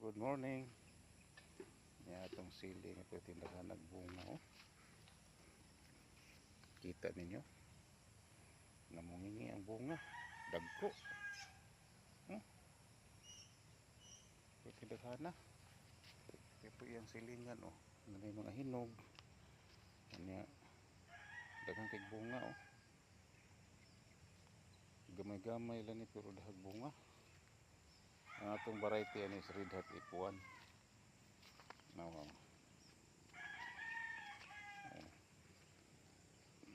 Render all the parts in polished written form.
Good morning. Yan itong sili nga pwede nagbunga oh. Kita ninyo. Namungingi ang bunga. Dagko. Pwede naghana. Kaya po yung silingan oh. May mga hinog. Yan daghang kay bunga oh. Gamay-gamay lang ni pero dahag bunga. Ang atong variety yan is Red Hot F1. Wow.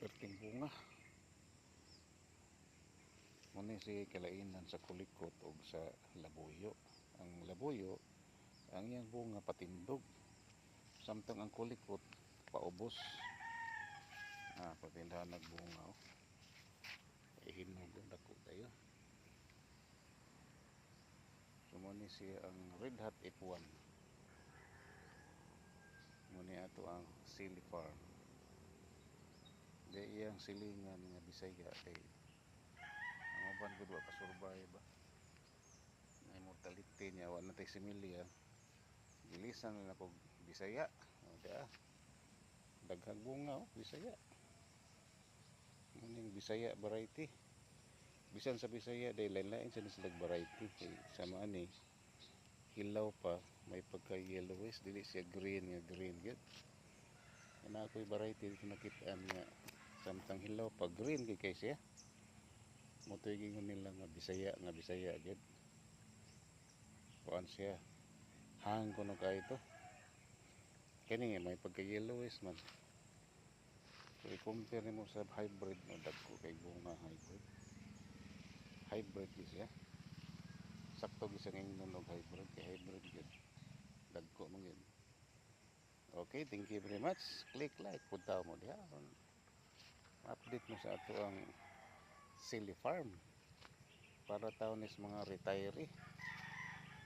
Berting bunga. Muna si kalainan sa kulikot o sa labuyo. Ang labuyo, ang iyang bunga patindog. Samtang ang kulikot, paubos. Patindahan nagbunga. Oh. Ihinog ang dako tayo. So muna siya ang Red Hot F1. Muna ato ang Sili Farm. Di iyang silingan nga Bisaya kay ang uban gud wa kasurbay ba. May mortality niya wa natay similya. Gilisan na ko Bisaya. O da. Daghang bunga oh, Bisaya. Muning Bisaya variety. Bisan sa Bisaya day lain-lain sa silang variety kay sama ani hilaw pa may pagka yellowish dili siya green nga green gud. Ana ko'y variety dito nakitaan nga samtang hilaw pa green kay siya. Motoy gingon nila nga Bisaya gud. Kuan siya. Hang kuno kay ito. Kani may pagka yellowish man. So i-compare mo sa hybrid no dagko kay bunga hybrid. Hybrid siya. Sakto gisang ingnon og hybrid kay hybrid gud. Dagko man gud. Okay, thank you very much. Click like punta mo diha. Update mo sa ato ang Sili Farm para taon is mga retiree.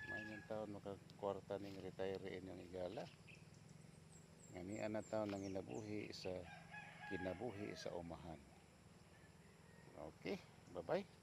May yung taon makakwarta ning retiree inyong igala. Ngani ana taon nang kinabuhi sa umahan. Okay, bye-bye.